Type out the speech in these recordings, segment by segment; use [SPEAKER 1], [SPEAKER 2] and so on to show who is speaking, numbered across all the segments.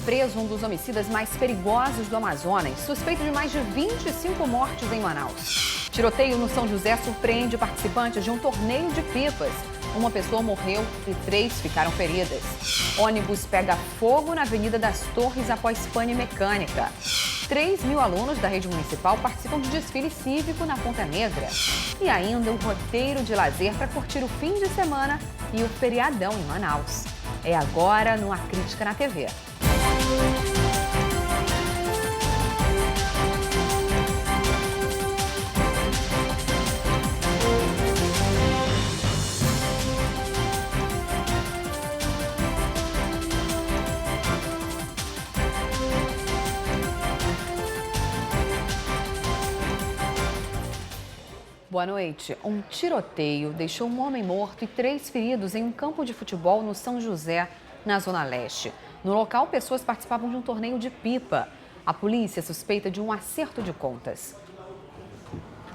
[SPEAKER 1] preso um dos homicidas mais perigosos do Amazonas, suspeito de mais de 25 mortes em Manaus. Tiroteio no São José surpreende participantes de um torneio de pipas. Uma pessoa morreu e 3 ficaram feridas. Ônibus pega fogo na Avenida das Torres após pane mecânica. 3.000 alunos da rede municipal participam de desfile cívico na Ponta Negra. E ainda um roteiro de lazer para curtir o fim de semana e o feriadão em Manaus. É agora no A Crítica na TV. Boa noite. Um tiroteio deixou um homem morto e 3 feridos em um campo de futebol no São José, na Zona Leste. No local, pessoas participavam de um torneio de pipa. A polícia suspeita de um acerto de contas.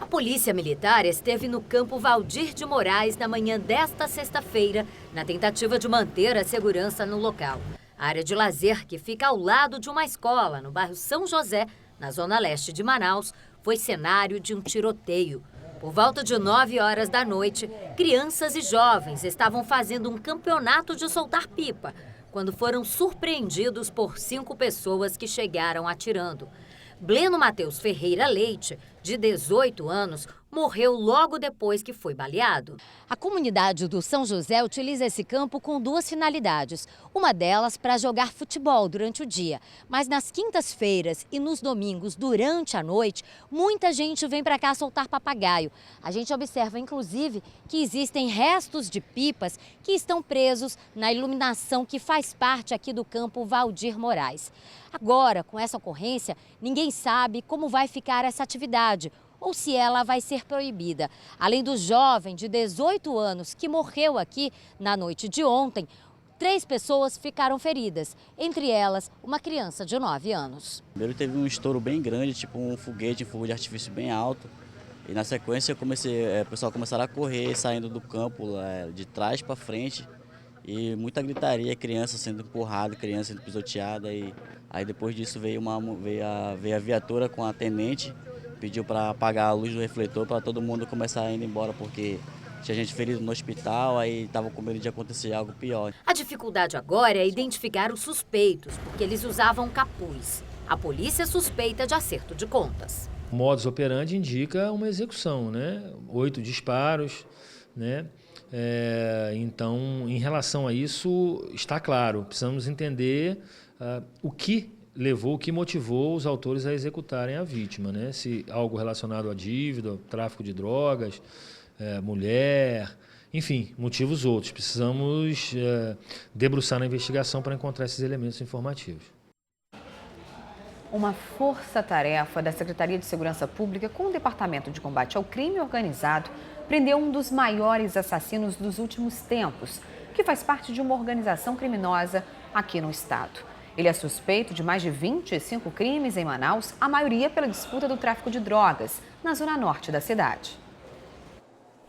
[SPEAKER 2] A polícia militar esteve no campo Valdir de Moraes na manhã desta sexta-feira, na tentativa de manter a segurança no local. A área de lazer, que fica ao lado de uma escola no bairro São José, na Zona Leste de Manaus, foi cenário de um tiroteio. Por volta de 9 horas da noite, crianças e jovens estavam fazendo um campeonato de soltar pipa, quando foram surpreendidos por 5 pessoas que chegaram atirando. Bleno Matheus Ferreira Leite, de 18 anos, morreu logo depois que foi baleado. A comunidade do São José utiliza esse campo com 2 finalidades. Uma delas para jogar futebol durante o dia, mas nas quintas-feiras e nos domingos durante a noite, muita gente vem para cá soltar papagaio. A gente observa, inclusive, que existem restos de pipas que estão presos na iluminação que faz parte aqui do campo Valdir Moraes. Agora, com essa ocorrência, ninguém sabe como vai ficar essa atividade ou se ela vai ser proibida. Além do jovem de 18 anos que morreu aqui na noite de ontem, 3 pessoas ficaram feridas, entre elas uma criança de 9 anos.
[SPEAKER 3] Primeiro teve um estouro bem grande, tipo um fogo de artifício bem alto. E na sequência o pessoal começaram a correr, saindo do campo de trás para frente. E muita gritaria, criança sendo empurrada, criança sendo pisoteada. E aí depois disso veio a viatura com a tenente, pediu para apagar a luz do refletor para todo mundo começar a ir embora, porque tinha gente ferida no hospital, aí estava com medo de acontecer algo pior.
[SPEAKER 2] A dificuldade agora é identificar os suspeitos, porque eles usavam capuz. A polícia suspeita de acerto de contas.
[SPEAKER 4] O modus operandi indica uma execução, né? 8 disparos, né? Então, em relação a isso, está claro, precisamos entender o que motivou os autores a executarem a vítima, né? Se algo relacionado à dívida, tráfico de drogas, mulher, enfim, motivos outros. Precisamos debruçar na investigação para encontrar esses elementos informativos.
[SPEAKER 1] Uma força-tarefa da Secretaria de Segurança Pública com o Departamento de Combate ao Crime Organizado prendeu um dos maiores assassinos dos últimos tempos, que faz parte de uma organização criminosa aqui no estado. Ele é suspeito de mais de 25 crimes em Manaus, a maioria pela disputa do tráfico de drogas, na zona norte da cidade.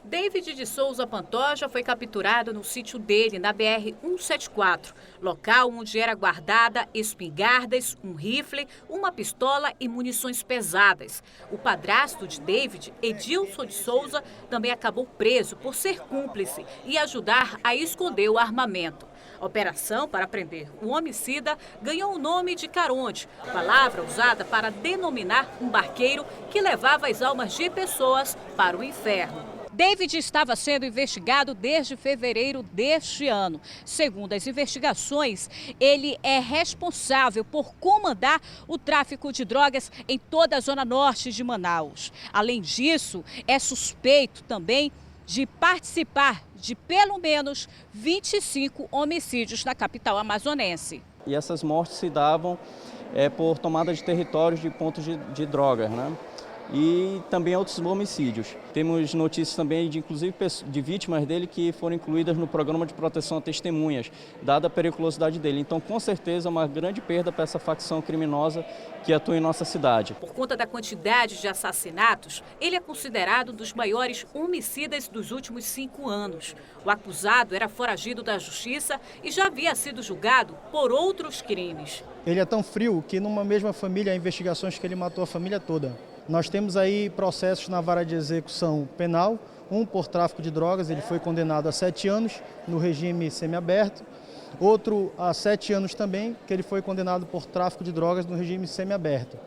[SPEAKER 5] David de Souza Pantoja foi capturado no sítio dele, na BR-174, local onde era guardada espingardas, um rifle, uma pistola e munições pesadas. O padrasto de David, Edilson de Souza, também acabou preso por ser cúmplice e ajudar a esconder o armamento. A operação para prender o homicida ganhou o nome de Caronte, palavra usada para denominar um barqueiro que levava as almas de pessoas para o inferno.
[SPEAKER 6] David estava sendo investigado desde fevereiro deste ano. Segundo as investigações, ele é responsável por comandar o tráfico de drogas em toda a zona norte de Manaus. Além disso, é suspeito também de participar de pelo menos 25 homicídios na capital amazonense.
[SPEAKER 7] E essas mortes se davam por tomada de territórios de pontos de drogas, né? e também outros homicídios. Temos notícias também inclusive de vítimas dele que foram incluídas no programa de proteção a testemunhas, dada a periculosidade dele. Então, com certeza, é uma grande perda para essa facção criminosa que atua em nossa cidade.
[SPEAKER 5] Por conta da quantidade de assassinatos, ele é considerado um dos maiores homicidas dos últimos 5 anos. O acusado era foragido da justiça e já havia sido julgado por outros crimes.
[SPEAKER 8] Ele é tão frio que numa mesma família há investigações que ele matou a família toda. Nós temos aí processos na vara de execução penal, um por tráfico de drogas, ele foi condenado a 7 anos no regime semiaberto, outro a 7 anos também, que ele foi condenado por tráfico de drogas no regime semiaberto.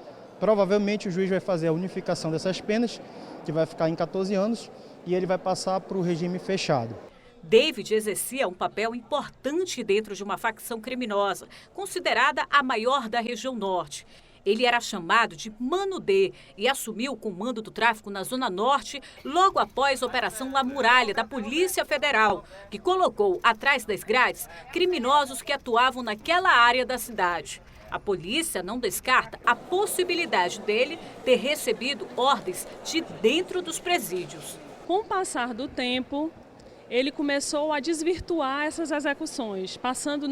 [SPEAKER 8] Provavelmente o juiz vai fazer a unificação dessas penas, que vai ficar em 14 anos, e ele vai passar para o regime fechado.
[SPEAKER 5] David exercia um papel importante dentro de uma facção criminosa, considerada a maior da região norte. Ele era chamado de Mano D e assumiu o comando do tráfico na Zona Norte logo após a Operação La Muralha da Polícia Federal, que colocou atrás das grades criminosos que atuavam naquela área da cidade. A polícia não descarta a possibilidade dele ter recebido ordens de dentro dos presídios.
[SPEAKER 9] Com o passar do tempo, ele começou a desvirtuar essas execuções, passando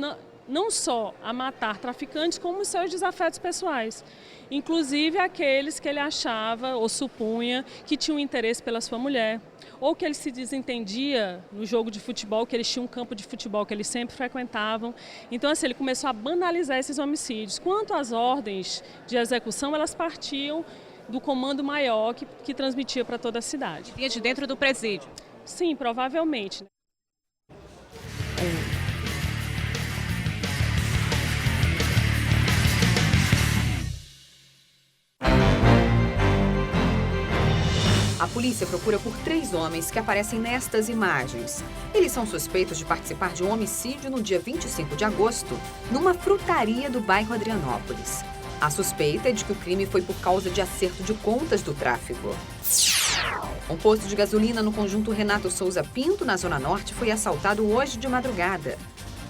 [SPEAKER 9] não só a matar traficantes, como os seus desafetos pessoais. Inclusive aqueles que ele achava ou supunha que tinham interesse pela sua mulher, ou que ele se desentendia no jogo de futebol, que eles tinham um campo de futebol que eles sempre frequentavam. Então, assim, ele começou a banalizar esses homicídios. Quanto às ordens de execução, elas partiam do comando maior que transmitia para toda a cidade.
[SPEAKER 5] Vinha de dentro do presídio?
[SPEAKER 9] Sim, provavelmente.
[SPEAKER 1] A polícia procura por 3 homens que aparecem nestas imagens. Eles são suspeitos de participar de um homicídio no dia 25 de agosto, numa frutaria do bairro Adrianópolis. A suspeita é de que o crime foi por causa de acerto de contas do tráfico. Um posto de gasolina no conjunto Renato Souza Pinto, na Zona Norte, foi assaltado hoje de madrugada.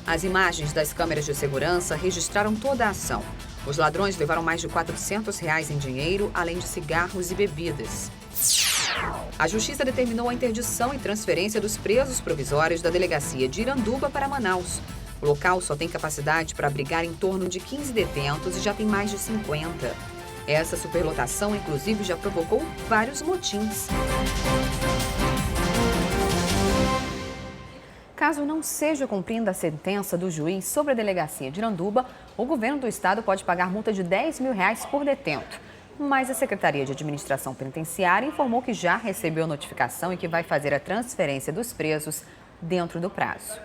[SPEAKER 1] As imagens das câmeras de segurança registraram toda a ação. Os ladrões levaram mais de R$ 400 em dinheiro, além de cigarros e bebidas. A Justiça determinou a interdição e transferência dos presos provisórios da delegacia de Iranduba para Manaus. O local só tem capacidade para abrigar em torno de 15 detentos e já tem mais de 50. Essa superlotação, inclusive, já provocou vários motins. Caso não seja cumprida a sentença do juiz sobre a delegacia de Iranduba, o governo do estado pode pagar multa de R$ 10 mil por detento. Mas a Secretaria de Administração Penitenciária informou que já recebeu notificação e que vai fazer a transferência dos presos dentro do prazo.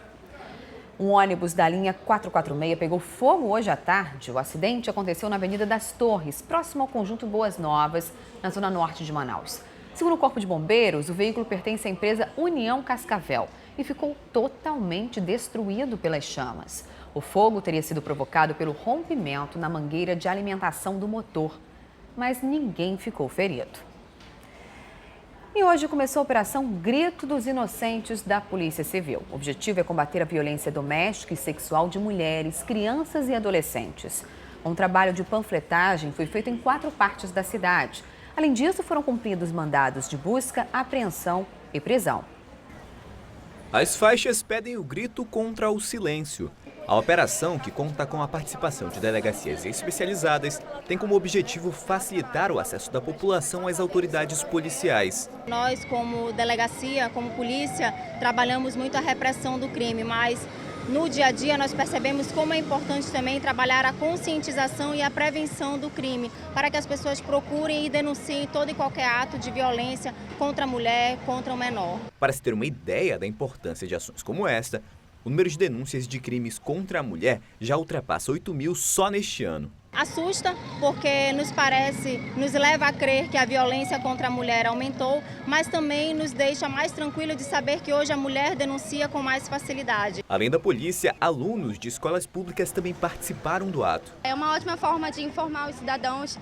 [SPEAKER 1] Um ônibus da linha 446 pegou fogo hoje à tarde. O acidente aconteceu na Avenida das Torres, próximo ao conjunto Boas Novas, na zona norte de Manaus. Segundo o Corpo de Bombeiros, o veículo pertence à empresa União Cascavel e ficou totalmente destruído pelas chamas. O fogo teria sido provocado pelo rompimento na mangueira de alimentação do motor, mas ninguém ficou ferido. E hoje começou a Operação Grito dos Inocentes da Polícia Civil. O objetivo é combater a violência doméstica e sexual de mulheres, crianças e adolescentes. Um trabalho de panfletagem foi feito em 4 partes da cidade. Além disso, foram cumpridos mandados de busca, apreensão e prisão.
[SPEAKER 10] As faixas pedem o grito contra o silêncio. A operação, que conta com a participação de delegacias especializadas, tem como objetivo facilitar o acesso da população às autoridades policiais.
[SPEAKER 11] Nós, como delegacia, como polícia, trabalhamos muito a repressão do crime, mas no dia a dia nós percebemos como é importante também trabalhar a conscientização e a prevenção do crime, para que as pessoas procurem e denunciem todo e qualquer ato de violência contra a mulher, contra o menor.
[SPEAKER 10] Para se ter uma ideia da importância de ações como esta, o número de denúncias de crimes contra a mulher já ultrapassa 8 mil só neste ano.
[SPEAKER 11] Assusta porque nos leva a crer que a violência contra a mulher aumentou, mas também nos deixa mais tranquilo de saber que hoje a mulher denuncia com mais facilidade.
[SPEAKER 10] Além da polícia, alunos de escolas públicas também participaram do ato.
[SPEAKER 12] É uma ótima forma de informar os cidadãos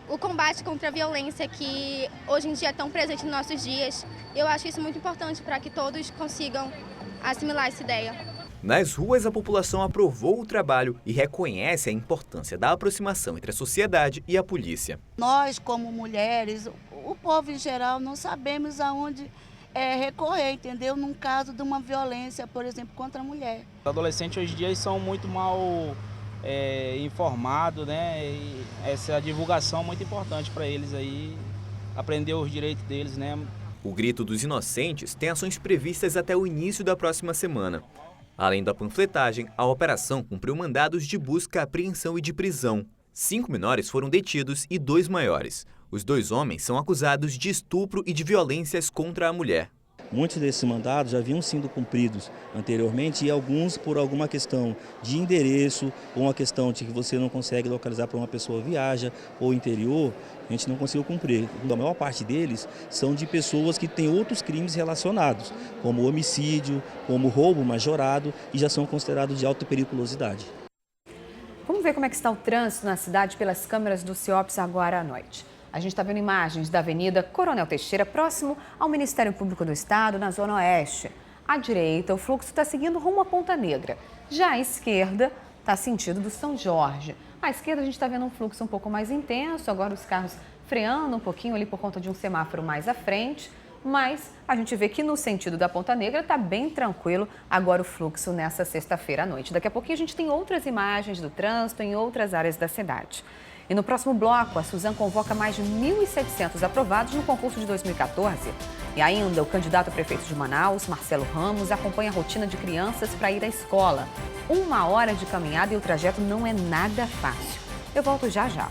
[SPEAKER 12] o combate contra a violência que hoje em dia é tão presente nos nossos dias. Eu acho isso muito importante para que todos consigam assimilar essa ideia.
[SPEAKER 10] Nas ruas, a população aprovou o trabalho e reconhece a importância da aproximação entre a sociedade e a polícia.
[SPEAKER 13] Nós, como mulheres, o povo em geral não sabemos aonde recorrer, entendeu? Num caso de uma violência, por exemplo, contra a mulher.
[SPEAKER 14] Os adolescentes hoje em dia são muito mal informados, né? E essa divulgação é muito importante para eles aí, aprender os direitos deles, né?
[SPEAKER 10] O Grito dos Inocentes tem ações previstas até o início da próxima semana. Além da panfletagem, a operação cumpriu mandados de busca, apreensão e de prisão. 5 menores foram detidos e 2 maiores. Os 2 homens são acusados de estupro e de violências contra a mulher.
[SPEAKER 15] Muitos desses mandados já haviam sido cumpridos anteriormente e alguns por alguma questão de endereço ou uma questão de que você não consegue localizar para uma pessoa viaja ou interior, a gente não conseguiu cumprir. A maior parte deles são de pessoas que têm outros crimes relacionados, como homicídio, como roubo majorado e já são considerados de alta periculosidade.
[SPEAKER 1] Vamos ver como é que está o trânsito na cidade pelas câmeras do CIOPS agora à noite. A gente está vendo imagens da Avenida Coronel Teixeira, próximo ao Ministério Público do Estado, na Zona Oeste. À direita, o fluxo está seguindo rumo à Ponta Negra. Já à esquerda, está sentido do São Jorge. À esquerda, a gente está vendo um fluxo um pouco mais intenso, agora os carros freando um pouquinho ali por conta de um semáforo mais à frente. Mas a gente vê que no sentido da Ponta Negra está bem tranquilo agora o fluxo nessa sexta-feira à noite. Daqui a pouquinho a gente tem outras imagens do trânsito em outras áreas da cidade. E no próximo bloco, a Suzan convoca mais de 1.700 aprovados no concurso de 2014. E ainda, o candidato a prefeito de Manaus, Marcelo Ramos, acompanha a rotina de crianças para ir à escola. 1 hora de caminhada e o trajeto não é nada fácil. Eu volto já já.